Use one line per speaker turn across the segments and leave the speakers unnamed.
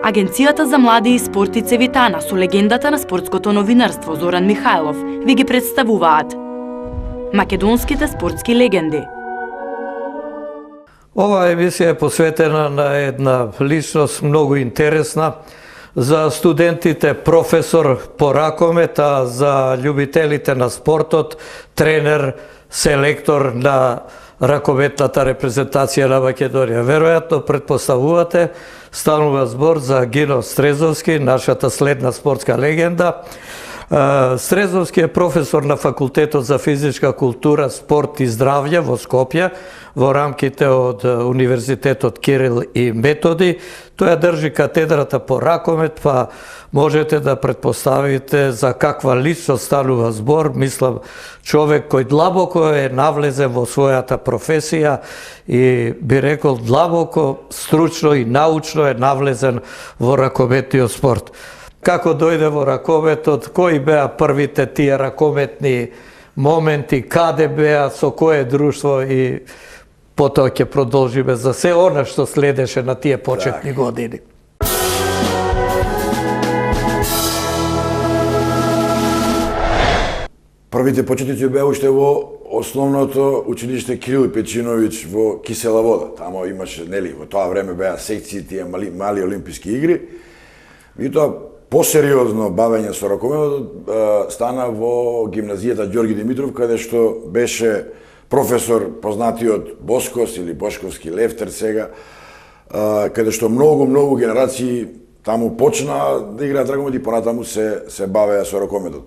Агенцијата за млади и спорт и Цевитана со легендата на спортското новинарство Зоран Михајлов ви ги представуваат македонските спортски легенди.
Оваа емисија е посветена на една личност многу интересна за студентите, професор по ракомет, а за љубителите на спортот, тренер, селектор на ракометната репрезентација на Македонија. Веројатно претпоставувате, станува збор за Гино Стрезовски, нашата следна спортска легенда. Стрезовски е професор на Факултетот за физичка култура, спорт и здравје во Скопје, во рамките од Универзитетот Кирил и Методи. Тој држи катедрата по ракомет, па можете да претпоставите за каква личност станува збор. Мислам, човек кој длабоко е навлезен во својата професија и би рекол длабоко, стручно и научно е навлезен во ракометниот спорт. Како дојде во ракометот, кои беа првите тие ракометни моменти, каде беа, со кое друштво и потоа ќе продолжиме за се она што следеше на тие почетни години.
Првите почетници беа уште во основното училиште Кирил Печиновиќ во Кисела Вода. Тамо имаше, нели, во тоа време беа секции тие мали олимписки игри. И тоа посериозно бавење со ракометот стана во гимназијата Ѓорги Димитров, каде што беше професор познатиот Боскос или Бошковски Левтер сега, каде што многу генерации таму почна да играат ракомет и понатаму се бавеа со ракометот.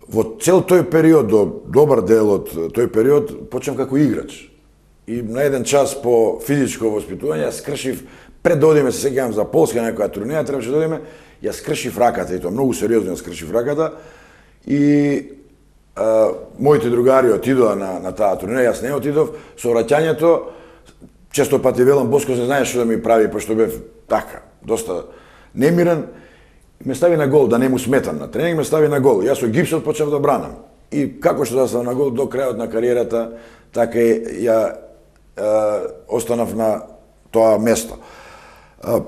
Во цел тој период, до добар дел од тој период, почнав како играч. И на еден час по физичко воспитување скршив, пред да одиме, се сеќавам за Полска некоја турнеја, требаше да одиме, ја скршив раката, и тоа многу сериозно ја скршив раката. И моите другари отидоа на таа турнеја, јас не отидов. Со враќањето, често пати велам, Боско се знае што да ми прави, пошто бев така, доста немирен. Ме стави на гол, да не му сметам на тренинг, ме стави на гол. Јас со гипсот почнав да бранам. И како што да став на гол до крајот на кариерата, така ја останав на тоа место.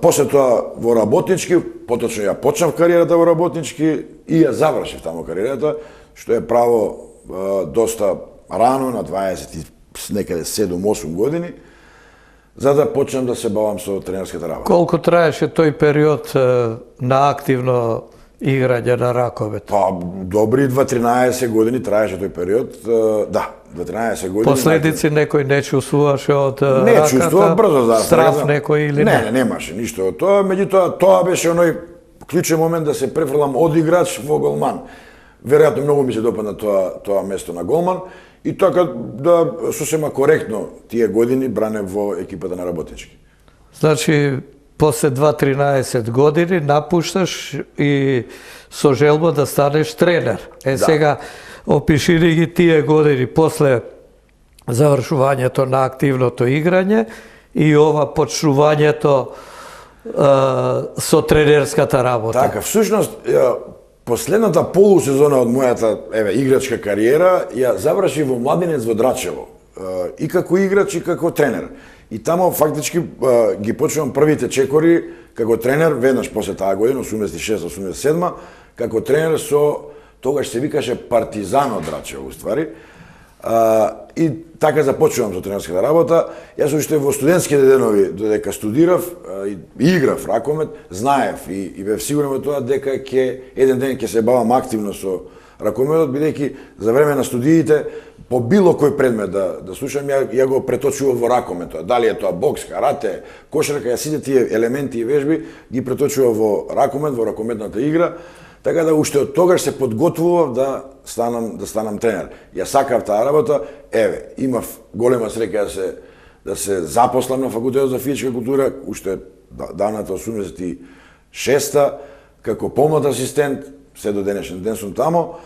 После тоа во работнички, поточно ја почнав кариерата во работнички и ја завршив тамо кариерата, што е право доста рано, на 20 некаде 7-8 години, за да почнам да се бавам со тренерската работа.
Колку траеше тој период на активно играње на ракомет?
Па, добри 2-13 години траеше тој период, да, 2-13 години.
Последици некој не чувствуваше од раката?
Не чувствував брзо, да.
Страф некој или не?
Не, немаше ништо од тоа, меѓутоа тоа беше оној клучен момент да се префрлам од играч во голман. Веројатно многу ми се допадна тоа место на голман и така да сосема коректно тие години бране во екипата на работнички.
Значи, после 2-13 години напушташ и со желба да станеш тренер. Сега, опиши ги тие години после завршувањето на активното играње и ова почнувањето со тренерската работа.
Така, всушност, последната полусезона од мојата играчка кариера ја заврши во Младинец во Драчево. И како играч и како тренер. И тамо фактички ги почнувам првите чекори како тренер веднаш после таа година, 86-87, како тренер со, тогаш се викаше Партизан од Драчево, уствари. И така започнувам со тренерската работа. Јас уште во студентските денови, додека студирав и играв ракомет, знаев и бев сигурен во тоа дека еден ден ќе се бавам активно со ракометот, бидејќи за време на студиите по било кој предмет да слушам, ја го преточував во ракометот. Дали е тоа бокс, карате, кошарка, ја сите тие елементи и вежби ги преточував во ракомет, во ракометната игра. Така да уште од тогаш се подготвував да станам тренер. Ја сакав таа работа, имав голема среќа да се запослам на Факултетот за физичка култура, уште давната 86-та, како помлад асистент, се до денешен ден сум тамо.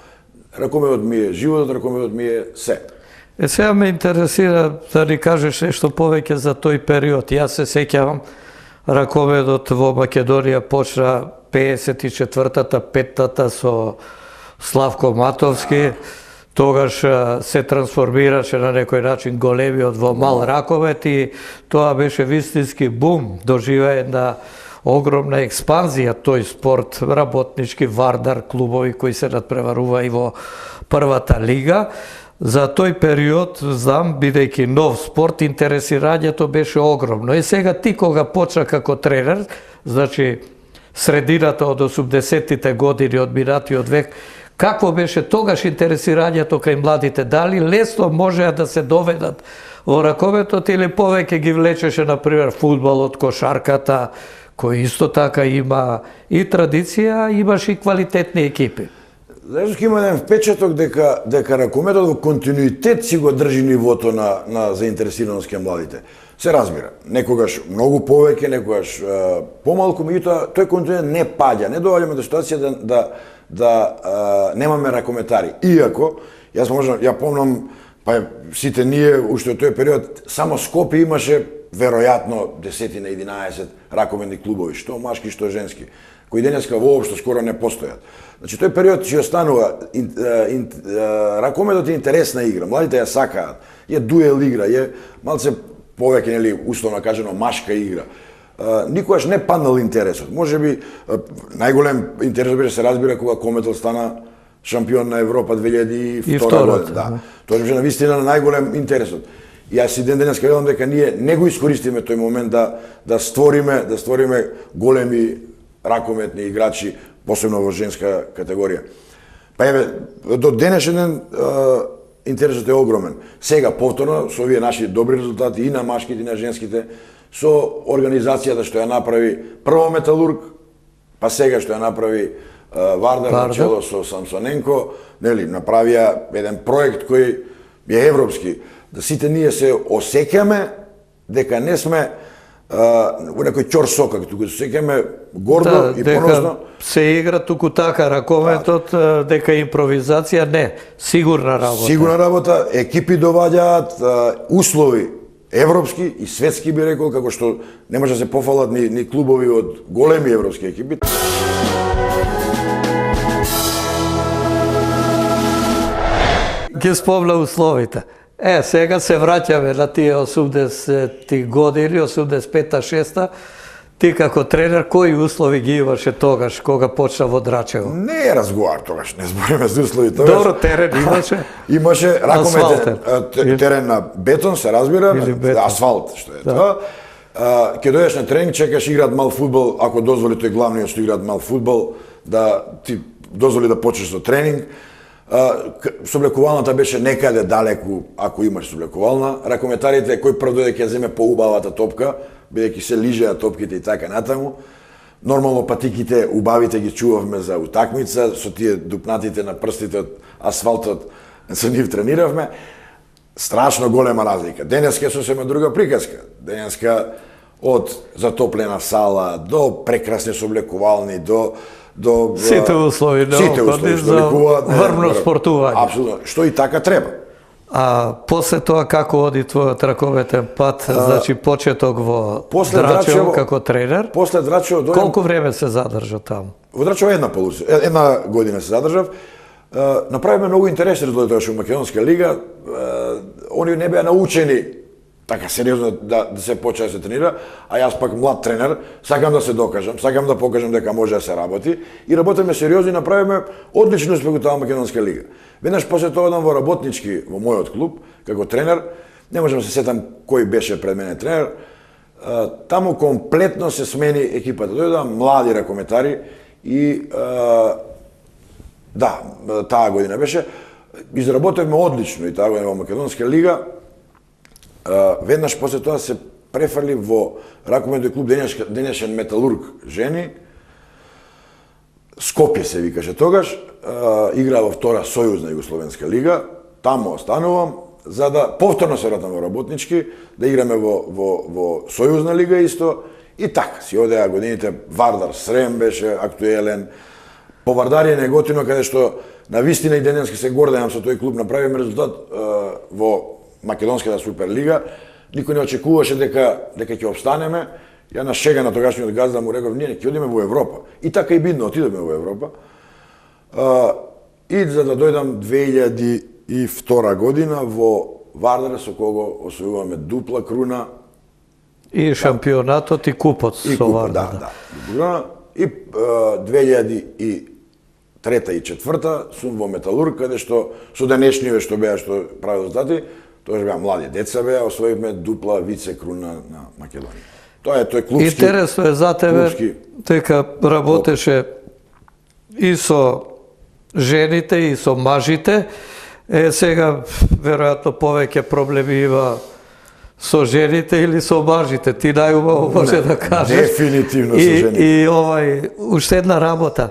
Ракометот ми е животот, ракометот ми е се.
Сега ме интересира да ни кажеш нешто повеќе за тој период. Јас се сеќавам, ракометот во Македонија почна 54-та, 5-та со Славко Матовски. Тогаш се трансформираше на некој начин големиот во мал раковет и тоа беше вистински бум доживеен на огромна експанзија тој спорт, работнички Вардар, клубови кои се надпреварува и во првата лига. За тој период, знам, бидејќи нов спорт, интересирањето беше огромно. И сега ти кога почна како тренер, значи средината од 80-тите години од минатиот век, какво беше тогаш интересирањето кај младите? Дали лесно можеа да се доведат во ракометот или повеќе ги влечеше, например, фудбалот, кошарката, кој исто така има и традиција, имаш и квалитетни екипи?
Знаеш, има еден впечаток дека ракометот во континуитет си го држи нивото на заинтересираност кај младите. Се разбира, некогаш многу повеќе, некогаш помалку, меѓутоа тој континуитет не паѓа, не доаѓаме до ситуација да немаме ракометари. Иако, ја помнам, па сите ние, уште од тој период, само Скопје имаше веројатно 10 на 11 ракометни клубови, што машки, што женски, кои денеска воопшто скоро не постојат. Значи, тој период ќе останува, ракометот е интересна игра, младите ја сакаат, е дуел игра, е малце повеќе, нели, условно кажано, машка игра. Никогаш не паднал интересот. Може би, најголем интерес беше, се разбира, кога Кометол стана шампион на Европа 2002 година. Да. Тоа беше навистина на најголем интересот. И јас и ден денеска велам дека ние не го искористиме тој момент да створиме големи ракометни играчи, посебно во женска категорија. Па еве, до денешен ден интересот е огромен. Сега, повторно, со овие наши добри резултати и на машките и на женските, со организацијата што ја направи прво Металург, па сега што ја направи Вардар на чело со Самсоненко, нели, направија еден проект кој е европски, да сите ние се осеќаме дека не сме во некој ќор сокак, туку се осеќаме гордо и поносно.
Се игра туку така ракометот, дека импровизација не, сигурна работа.
Сигурна работа, екипи доваѓаат, услови европски и светски, би рекол, како што не може да се пофалат ни клубови од големи европски екипи.
Ги спомна условите. Сега се враќаме на тие 80-ти години, 85-та, 6-та. Ти како тренер, кои услови ги имаше тогаш, кога почна во Драчево?
Не е разговар тогаш, не збориме за услови тогаш.
Добро, терен имаше?
Имаше ракометен терен на бетон, се разбира, асфалт, што е тоа. Ке дојдеш на тренинг, чекаш играат мал фудбал, ако дозволи тој главниот што играат мал фудбал, да ти дозволи да почнеш со тренинг. Соблекувалната беше некаде далеку, ако имаш соблекувална. Ракометарите, кој прв дојде ќе земе поубавата топка, бидејќи се лижеа топките и така натаму. Нормално патиките убавите ги чувавме за утакмица, со тие дупнатите на прстите од асфалтот, со нив трениравме. Страшно голема разлика. Денеска е сосема друга приказка. Денеска од затоплена сала до прекрасни соблекувални, до
сите услови за врвно спортување.
Апсолутно, што и така треба.
А после тоа како оди твојот ракометен пат, значи почеток во Драчево како тренер?
После Драчево дојдем...
Колку време се задржа таму?
Во Драчево една година се задржав. Направивме многу интересни резултати во Македонска лига. Они не беа научени така сериозно да се почне да се тренира, а јас пак млад тренер, сакам да се докажам, сакам да покажам дека може да се работи и работиме сериозно и направиме одличен успех во таа Македонска лига. Веднаш после тоа одам во работнички во мојот клуб како тренер, не можам да се сетам кој беше пред мене тренер. Таму комплетно се смени екипата. Дојдоа млади ракометари и да, таа година беше, изработевме одлично и таа година во Македонска лига. Веднаш после тоа се префрли во ракометниот клуб денешен Металург жени. Скопје се викаше тогаш, игра во втора сојузна Југословенска лига, таму останувам, за да повторно се вратам во работнички, да играме во сојузна лига исто, и така, си одеа годините, Вардар Срем беше актуелен, по Вардарије неготино, каде што на вистина и денеска се гордеам со тој клуб, направиме резултат во Македонската Суперлига, никој не очекуваше дека ќе обстанеме. Ја на шега на тогашниот газда му реков, ние ќе одиме во Европа. И така и бидно, отидеме во Европа. И за да дојдам 2002 година во Вардар, со кого освојуваме дупла круна
И шампионатот и купот
и
со
купот,
Вардар.
да. И 2003 и 2004 сум во Металург, каде што со денешниве што беа што прави резултати, тоа беа млади деца беа, освоивме дупла вице круна на Македонија. Тоа е тој клубски.
Интересно е за тебе дека работеше и со жените и со мажите. Сега веројатно повеќе проблеми има со жените или со мажите. Ти најубаво може да кажеш.
Дефинитивно со жените.
И уште една работа.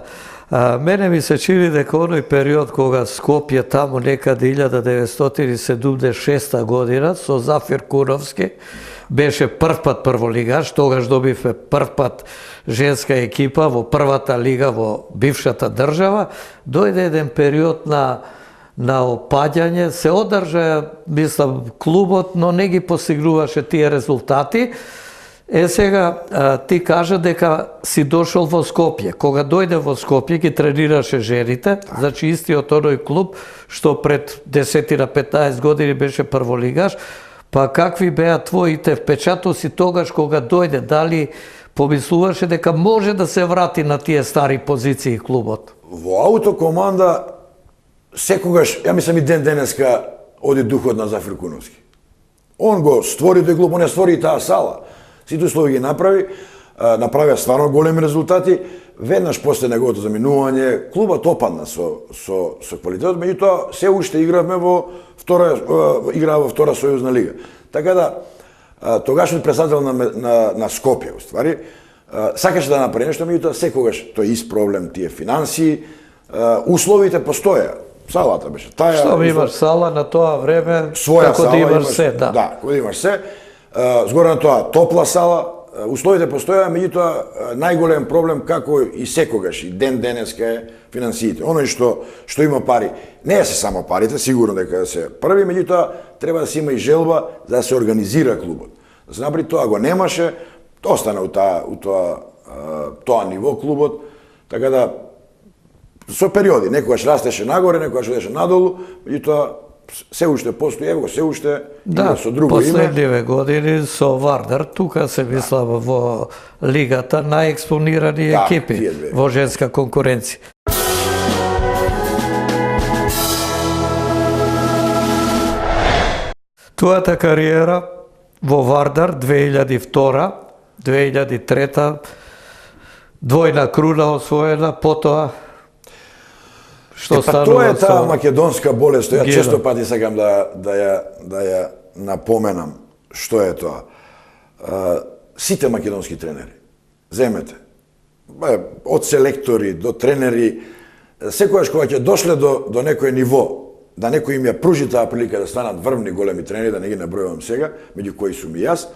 Мене ми се чини дека оној период кога Скопје таму некаде 1976 година со Зафир Куновски беше првпат прволигаш, тогаш добивме првпат женска екипа во првата лига во бившата држава. Дојде еден период на опаѓање, се одржа, мислам, клубот, но не ги постигнуваше тие резултати. Сега ти кажа дека си дошол во Скопје. Кога дојде во Скопје ги тренираше жените, значи истиот оној клуб што пред 10-15 години беше прволигаш. Па какви беа твоите впечатоци тогаш кога дојде? Дали помислуваше дека може да се врати на тие стари позиции клубот?
Во аутокоманда секогаш, ја мислам и ден денеска, оди духот на Зафир Куновски. Он го створи тој клуб, он ја створи и таа сала. Сите услови ги направија стварно големи резултати. Веднаш после неговото заминување, клубот опадна со квалитетот, меѓутоа се уште игравме во втора сојузна лига. Така да, тогашниот председател на Скопје, уствари, сакаше да направи нешто, меѓутоа секогаш тој ист проблем, тие финансии, условите постоја. Салата беше таја.
Што имаш сала на тоа време,
своја
како
сала,
да имаш се, да.
Да, кога имаш се. Згоре на тоа, топла сала, условите постоја, меѓутоа најголем проблем како и секогаш и ден денеска е финансиите. Оној што има пари, не е се само парите, сигурно дека се први, меѓутоа треба да се има и желба за да се организира клубот. Да се направи тоа, го немаше, остана у тоа ниво клубот, така да со периоди, некогаш растеше нагоре, некогаш одеше надолу, меѓутоа се уште постои, ево се уште
да,
со друго име.
последниве години со Вардар, тука се мислам во лигата најекспонирани екипи во женска конкуренција. Твојата кариера во Вардар 2002, 2003, двојна круна освоена, потоа што станува
тоа е таа македонска болест, ја често пати сакам да ја напоменам што е тоа. Сите македонски тренери, земете, од селектори до тренери, секојаш кога ќе дошле до некој ниво, да некој им ја пружи таа прилика да станат врвни големи тренери, да не ги набројувам сега, меѓу кои сум и јас,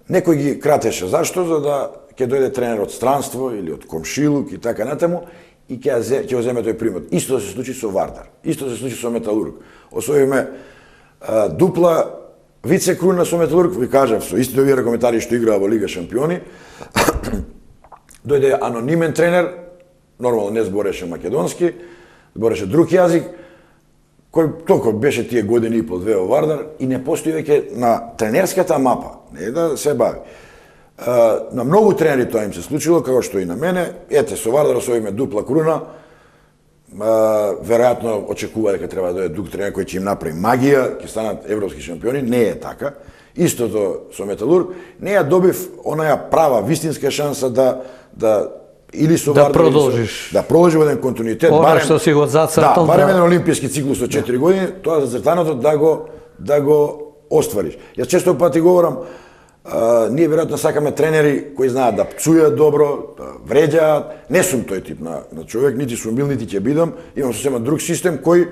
некој ги кратеше. Зашто? За да ќе дојде тренер од странство или од комшилук и така натаму, и ќе го земе тој примат. Исто се случи со Вардар, исто се случи со Металург. Освоивме дупла вице круна со Металург, ви кажав, со истите овие коментари што играа во Лига шампиони. Дојде анонимен тренер, нормално не збореше македонски, збореше друг јазик, кој толку беше тие години и по две во Вардар и не постои веќе на тренерската мапа, не да се бави. На многу тренери тоа им се случило, како што и на мене. Ете, со Вардар освоиме дупла круна. Веројатно очекува дека треба да дојде друг тренер кој ќе им направи магија, ќе станат европски шампиони. Не е така. Истото со Металург. Не ја добив онаја права, вистинска шанса да или со Вардар,
продолжиш.
Да продолжи во еден континуитет.
Она што си го зацртал.
Да, барем еден олимписки циклус од 4 години, тоа зацртаното да го оствариш. Јас често пати говорам, ние веројатно сакаме тренери кои знаат да пцујат добро, да вреđаат. Не сум тој тип на човек, нити сум бил, нити ќе бидам. Имам сосема друг систем кој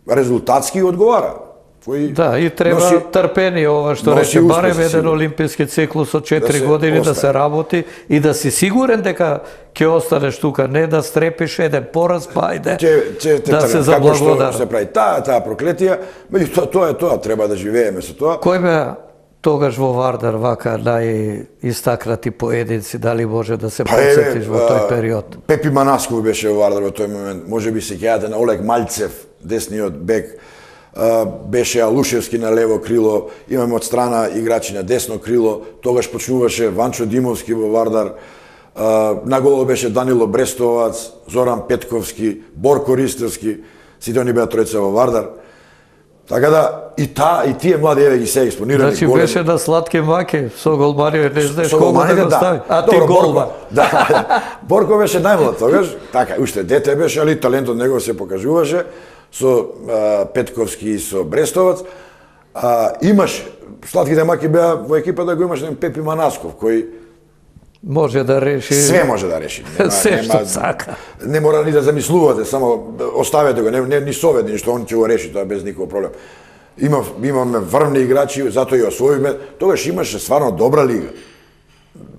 резултатски одговара.
Да, и треба трпение, ова што рече, барем еден олимписки циклус од 4 години да се работи и да си сигурен дека ќе останеш тука, не да стрепиш еден пораз, па ајде да се заблагодарам.
Како што се прави таа проклетија, меѓутоа тоа е тоа, треба да живееме со тоа.
Кој беа тогаш во Вардар вака најистакнати поединци, дали може да се подсетиш во тој период?
Пепи Манасков беше во Вардар во тој момент, може би се ќајате на Олег Мальцев, десниот бек, беше Алушевски на лево крило, имаме од страна играчи на десно крило, тогаш почнуваше Ванчо Димовски во Вардар, на голо беше Данило Брестовац, Зоран Петковски, Борко Ристовски, сите они беа тројца во Вардар. Така да, и тие млади еве ги се експонирани.
Значи
големи.
беше на сладки маки, со голманија, не знаеш
Со
кого да
голманите,
го стави. А ти
Добро,
голман.
Борко, да. Борко беше најмлад тогаш, така, уште дете беше, али талентот него се покажуваше со Петковски и со Брестовац. Имаш, сладките маки беа во екипата го имаш Пепи Манасков, кој
Може да реши
све може да реши.
се што сака.
Не мора ни да замислувате, само оставете го, не ни совет, ништо, он ќе го реши тоа без никаков проблем. Имаме врвни играчи, затоа и освоивме. Тогаш имаше стварно добра лига.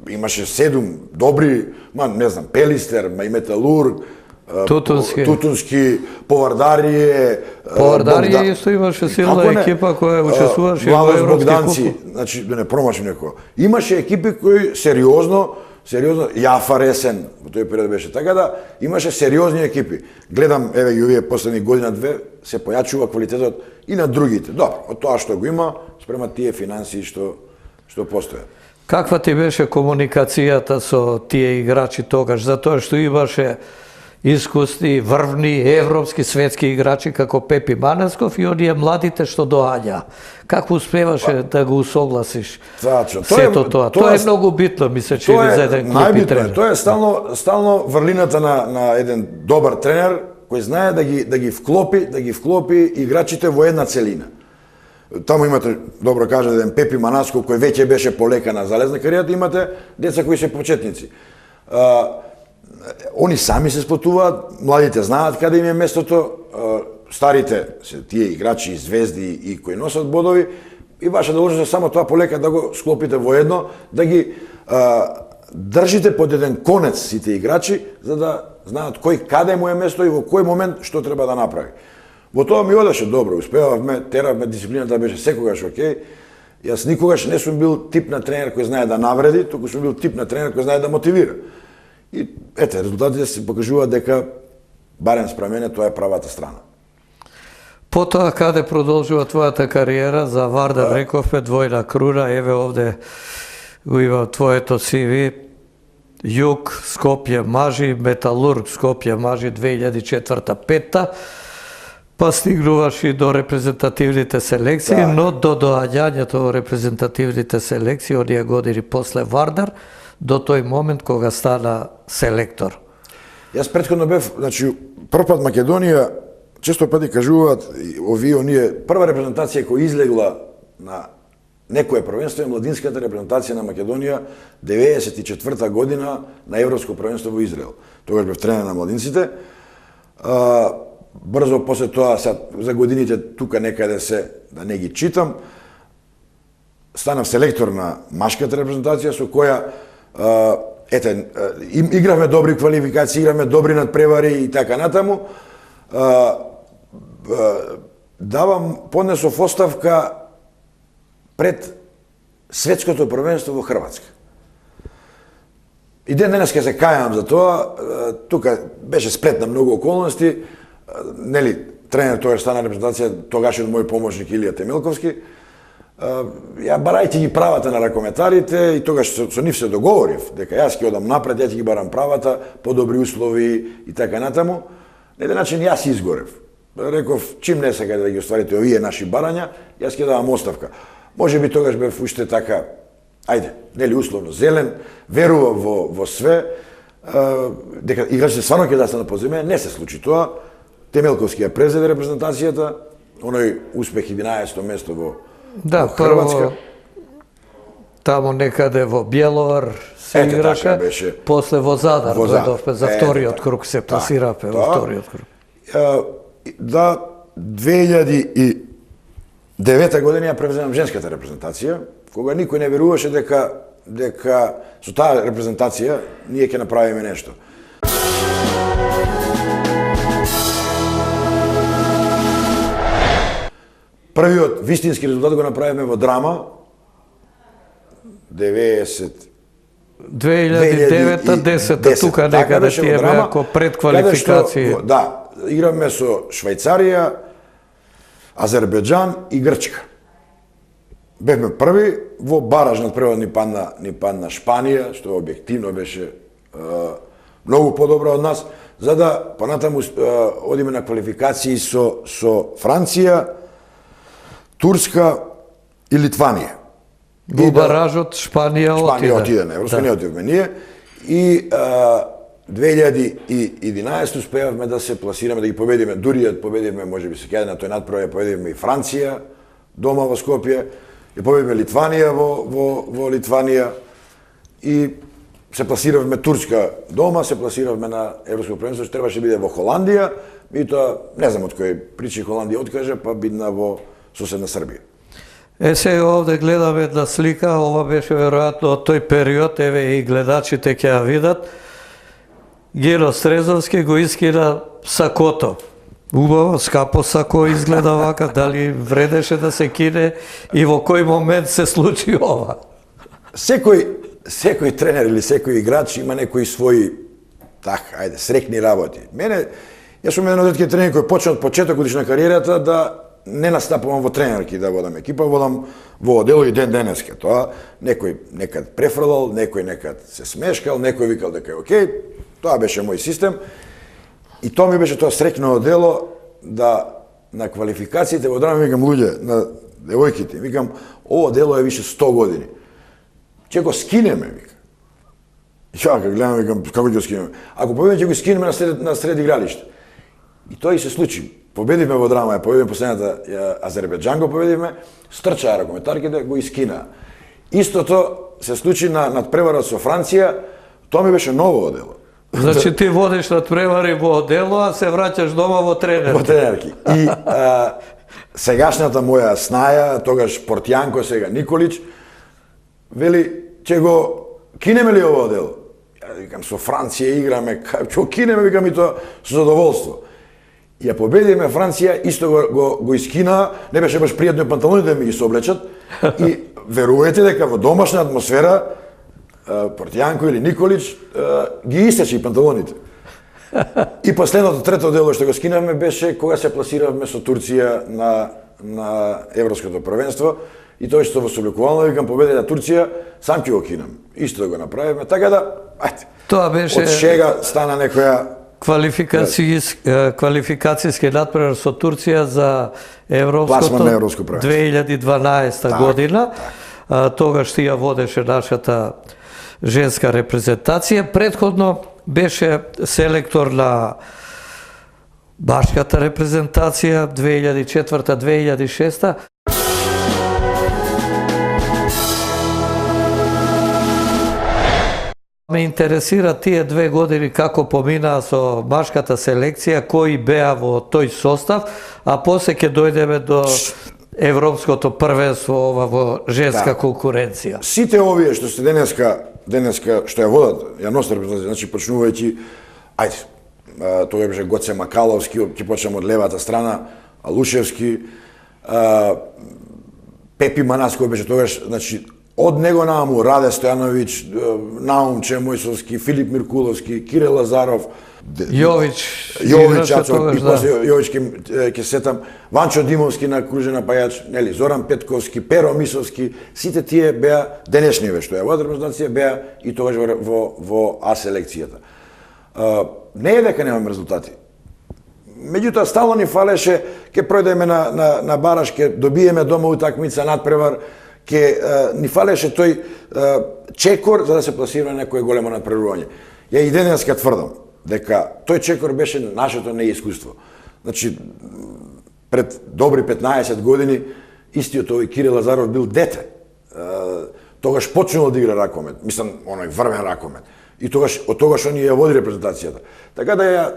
Имаше 7 добри, не знам, Пелистер, и Металург, Тутунски, Повардарие.
Повардарие исто имаше силна екипа која учествуваше во
Владос
европски
Богданци,
куп.
значи да не промашим некој. Имаше екипи кои сериозно, Јафар Есен, во тој период беше така да, имаше сериозни екипи. Гледам, еве ги овие последни година-две, се појачува квалитетот и на другите. Добро, од тоа што го има, спрема тие финансии што постојат.
Каква ти беше комуникацијата со тие играчи тогаш, затоа што имаше искусни, врвни, европски, светски играчи како Пепи Манасков и оние младите што доаѓа. Како успеваше да го усогласиш сето тоа? Тоа е многу битно, ми се чини за еден клуб и тренер.
Тоа е стално врлината на еден добар тренер кој знае да ги вклопи играчите во една целина. Таму имате, добро кажа, еден Пепи Манасков кој веќе беше полека на залезна каријата, имате деца кои се почетници. Они сами се сплотуваат, младите знаат каде им е местото, старите се тие играчи, звезди и кои носат бодови, и ваша должност е само тоа полека да го склопите во едно, да ги држите под еден конец сите играчи, за да знаат кој каде му е место и во кој момент што треба да направи. Во тоа ми одеше добро, успевавме, теравме, дисциплината беше секогаш окей. Јас никогаш не сум бил тип на тренер кој знае да навреди, туку сум бил тип на тренер кој знае да мотивира. И ете, резултатите се покажуваат дека, барем спрема мене, тоа е правата страна.
Потоа каде продолжува твојата кариера? За Вардар рековме двојна круна, еве овде го има твоето CV. Југ, Скопје, Мажи, Металург, Скопје, Мажи 2004-2005. Па стигнуваш и до репрезентативните селекции, но до доаѓањето во репрезентативните селекции, оние години после Вардар, до тој момент кога стана селектор.
Јас претходно бев, значи, прв пат Македонија, често пати кажуваат, оние, прва репрезентација која излегла на некое првенство е младинската репрезентација на Македонија 94 година на Европско првенство во Израел. Тогаш бев тренер на младинците. Брзо после тоа, за годините тука некаде се, да не ги читам, станав селектор на машката репрезентација со која игравме добри квалификации, игравме добри надпревари и така натаму. Поднесов оставка пред светското првенство во Хрватска. И ден денес ке се кајам за тоа, тука беше сплет на многу околности, нели, тренер тоа стана репрезентација, тогашниот мој помошник Илија Темелковски, ја барајќи ги правата на ракометарите и тогаш со нив се договорив дека јас ќе одам напред, ја ќе ги барам правата, подобри услови и така натаму. На еден начин јас изгорев. Реков, чим не сакате да ги остварите овие наши барања, јас ќе давам оставка. Може би тогаш бев уште така, ајде, нели условно зелен, верував во све, дека играчите стварно ќе да станат позиме, не се случи тоа. Темелковски ја презеде репрезентацијата, оној успех 11-то место во Хрватска.
Прво тамо некаде во Бјеловар се играша, после во Задар дојдовме за вториот круг, се пласиравме во вториот круг.
Да, 2009 година ја превземам женската репрезентација, кога никој не веруваше дека со таа репрезентација ние ќе направиме нешто. Првиот вистински резултат го направивме во Драма
2009-10, тука некаде тие беа ко предквалификации.
Да, игравме со Швајцарија, Азербеджан и Грчка. Бевме први, во бараж надпревар ни падна Шпанија, што објективно беше многу подобра од нас, за да понатаму одиме на квалификации со Франција, Турска и Литванија.
Во баражот Шпанија
отиде на Европска, не отидовме ние. И 2011 успеавме да се пласираме, да ги победиме, дури ја победивме, може би се каде на тој надпревар, ја победивме и Франција, дома во Скопје, ја победивме Литванија во Литванија и се пласиравме Турска дома, се пласиравме на Европско првенство, што требаше биде во Холандија, и тоа, не знам од кој причини Холандија откаже, па бидна во соседна Србија.
Сега овде гледаме една слика, ова беше веројатно од тој период, еве и гледачите ќе ја видат. Гено Стрезовски го искина сакото. Убаво, скапо сако изгледа вака, дали вредеше да се кине и во кој момент се случи ова?
Секој тренер или секој играч има некои своји, срекни работи. Јас сум еден од ретките тренери кој почна од почетокот на кариерата да не настапувам во тренерки да водам екипа, водам во одело и ден денеска. Тоа некој некад префрлал, некој некад се смешкал, некој викал дека е окей. Тоа беше мој систем. И тоа ми беше тоа среќно дело да на квалификациите во драма викам луѓе, на девојките, викам ово дело е више 100 години. Ќе го скинеме, вика. И чака, гледам, викам, како ќе го скинеме? Ако победиме, ќе го скинеме на сред игралиште. И тоа и се случи. Победивме во драма, ја победивме последната Азербеджан го победивме, стрчаа ракометарките, го искинаа. Истото се случи на надпреварот со Франција, тоа ми беше ново дело.
Значи ти водиш надпревари во одело, а се враќаш дома во тренерки.
Во тренерки. И сегашната моја снаја, тогаш Портјанко, сега Николич, вели, ќе го кинеме ли ово дело? Ја викам, со Франција играме, ќе кинеме, викам и тоа со задоволство. Ја победиме Франција, исто го искина, не беше баш пријатно панталоните ми ги се облечат, и верувате дека во домашна атмосфера Портјанко или Николич ги истече и панталоните. И последното трето дело што го скинавме беше кога се пласиравме со Турција на Европското првенство, и тоа што во собликувално викам победила Турција, сам ќе го кинам. Исто да го направиме, така да,
тоа беше
од шега стана некоја
квалификацијски надпревар со Турција за Европското 2012 година. Тогаш ти ја водеше нашата женска репрезентација. Претходно беше селектор на башката репрезентација 2004-2006. Ме интересира тие 2 години како поминаа со башката селекција, кои беа во тој состав, а после ќе дојдеме до Европското првенство ова во женска конкуренција.
Сите овие што се денеска што ја водат, ја носат репрезентација, значи почнувајќи, тоа беше Гоце Макаловски, ќе почнем од левата страна, Алушевски, Пепи Манаско беше тогаш, значи од него нааму Раде Стојановиќ, Наум Чемојсовски, Филип Миркуловски, Кире Лазаров,
Јович,
Јович ќе сетам, Ванчо Димовски на кружена пајач, нели, Зоран Петковски, Перо Мисовски, сите тие беа денешниве што ја водат репрезентација беа и тогаш во А селекцијата. Не е дека немаме резултати. Меѓутоа стално ни фалеше, ќе пројдеме на бараж, ќе добиеме дома утакмица надпревар, ќе ни фалеше тој чекор за да се пласира некое големо надпреварување. Ја и денеска тврдам дека тој чекор беше нашето неискуство. Значи, пред добри 15 години, истиот овој Кире Лазаров бил дете. Тогаш почнал да игра ракомет, мислам, оној врвен ракомет. И од тогаш они ја води репрезентацијата. Така да ја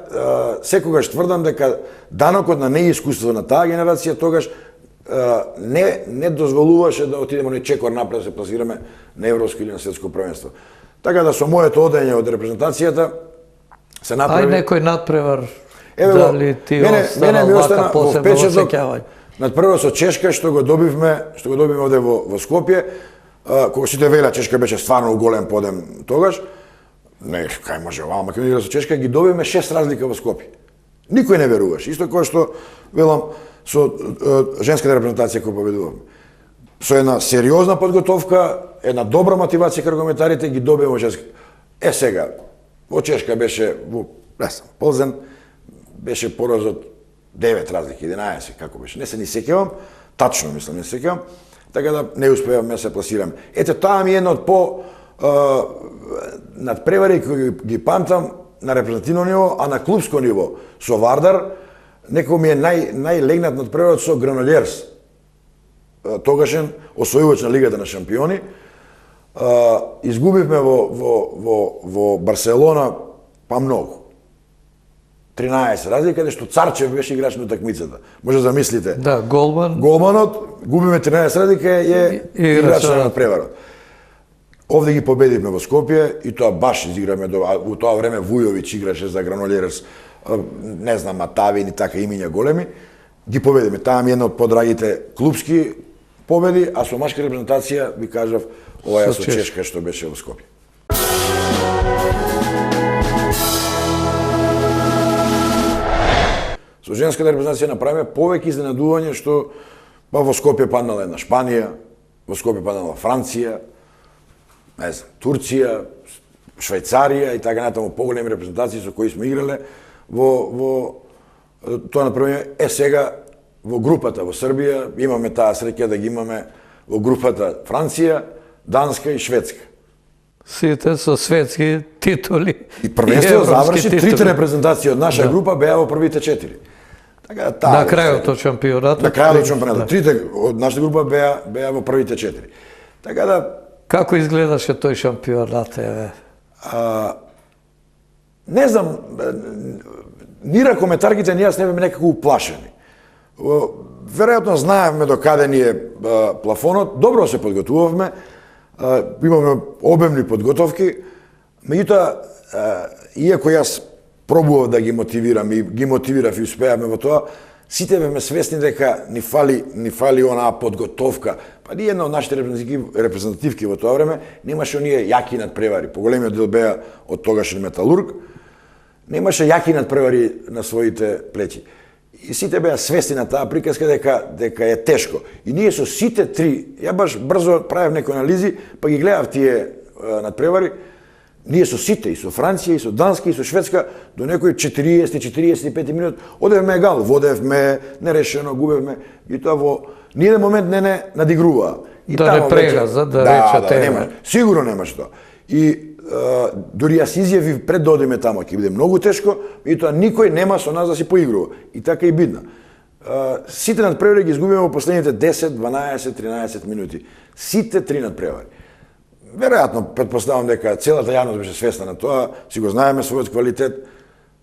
секогаш тврдам дека данокот на неискуство на таа генерација тогаш не дозволуваше да отидеме на чекор напред да се пласираме на европско или на светско првенство. Така да со моето одење од репрезентацијата се направи...
некој надпревар, дали ти остана вака посебно осеќавање?
Надпревар со Чешка што го добивме овде во Скопје, кога сите велат Чешка беше стварно голем подем тогаш, не, кај може оваа Македонија со Чешка, ги добивме 6 разлика во Скопје. Никој не веруваше. Исто кој што, велам, со женската репрезентација која победуваме. Со една сериозна подготовка, една добра мотивација кај коментарите ги добија во женска. Сега, во Чешка беше, не знам, Ползен, беше пораз од 9 разлики, 11, како беше. Не се ни сеќавам, тачно мислам, не се сеќавам, така да не успеваме да се пласираме. Ете, таа ми е една од надпревари кои ги памтам на репрезентативно ниво, а на клубско ниво со Вардар, некој ми е најлегнат надпреварот со Гранолиерс. Тогашен освојувач на Лигата на шампиони. Изгубивме во Барселона па многу. 13 разлика, нешто Царчев беше играч на такмицата. Може да замислите.
Да, голман.
Голманот, губиме 13 разлика, е играч на надпреварот. Овде ги победивме во Скопје и тоа баш изиграме во тоа време Вујовиќ играше за Гранолиерс, не знам, Матавин и така имиња големи. Ги победиме. Таа ми е една од подрагите клубски победи, а со машка репрезентација ви кажав ова со Чешка што беше во Скопје. Со женската репрезентација направиме повеќе изненадување што во Скопје паднала една Шпанија, во Скопје паднала Франција, не знам, Турција, Швајцарија и така натаму поголеми репрезентации со кои сме играле во тоа направиме. Сега во групата во Србија имаме таа среќа да ги имаме во групата Франција, Данска и Шведска.
Сите со светски титули.
И првенството заврши, трите репрезентации од наша група беа во првите 4. Така таа
на крајот од шампионатот.
На крајот од шампионатот. Трите од нашата група беа во првите 4. Така да
како изгледаше тој шампионат,
не знам, ни ракометарките ние не беме некако уплашени. Веројатно знаевме до каде ни е плафонот, добро се подготувавме, имаме обемни подготовки, меѓутоа, иако јас пробував да ги мотивирам и ги мотивирав и успеавме во тоа, сите беме свесни дека ни фали онаа подготовка. Па ни една од нашите репрезентативки во тоа време немаше оние јаки надпревари. Поголемиот дел беа од тогашен Металург, немаше јаки надпревари на своите плеќи. И сите беа свесни на таа приказка дека е тешко. И ние со сите три, ја баш брзо правев некои анализи, па ги гледав тие надпревари, ние со сите, и со Франција, и со Данска, и со Шведска, до некој 40-45 минут, одевме егал, водевме, нерешено, губевме, и тоа во ниеден момент не надигруваа.
Да не прегаза, да рече тема.
Сигурно немаш тоа. И дури јас изјавив пред да одиме тамо, ќе биде многу тешко, и тоа никој нема со нас да си поигрува. И така и бидна. Сите надпревари ги изгубиме во последните 10, 12, 13 минути. Сите три надпревари. Веројатно, предпоставам дека целата јавност беше свесна на тоа, си го знаеме својот квалитет,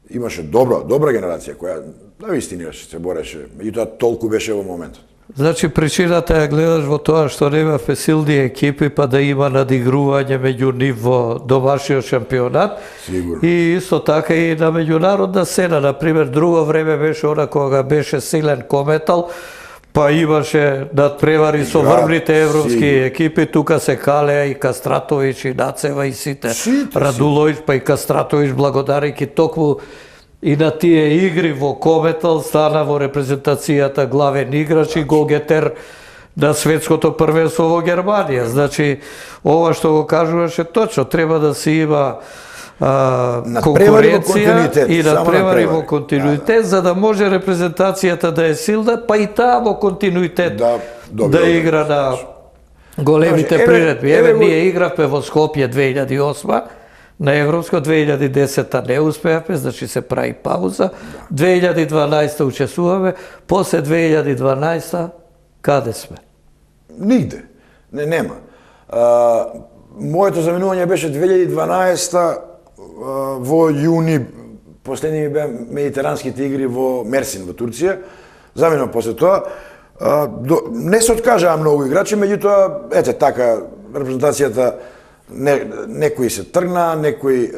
имаше добра генерација која навистинираше, се бореше, меѓутоа толку беше во моментот.
Значи, причината ја гледаш во тоа што немавме силни екипи, па да има надигрување меѓу нив во домашниот шампионат.
Сигурно.
И исто така и на меѓународна сцена. Например, друго време беше она кога беше силен Кометал, па имаше надпревари со врвните европски екипи, тука се Калеа и Кастратовиќ и Нацева и сите. Радуловиќ, па и Кастратовиќ, благодарејќи токму и на тие игри во Кометал стана во репрезентацијата главен играч и голгетер на светското првенство во Германија. Значи, ова што го кажуваше точно, треба да се има конкуренција и надпревари во континуитет, за да може репрезентацијата да е силна, па и таа во континуитет да игра на големите приредби. Еве, ние игравме во Скопје 2008, на Европско 2010 не успеавме, значи се прави пауза. 2012 учествуваме, после 2012 каде сме?
Нигде. Нема. Моето заминување беше 2012 во јуни, последни ми беа медитеранските игри во Мерсин во Турција. Заминав после тоа. Не се откажаа многу играчи, меѓутоа, ете така, репрезентацијата некои се тргна, некои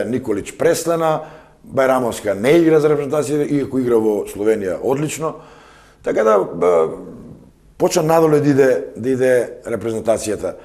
Николич преслена, Бајрамовска не игра за репрезентација, иако игра во Словенија одлично. Така да почна надоле да иде репрезентацијата.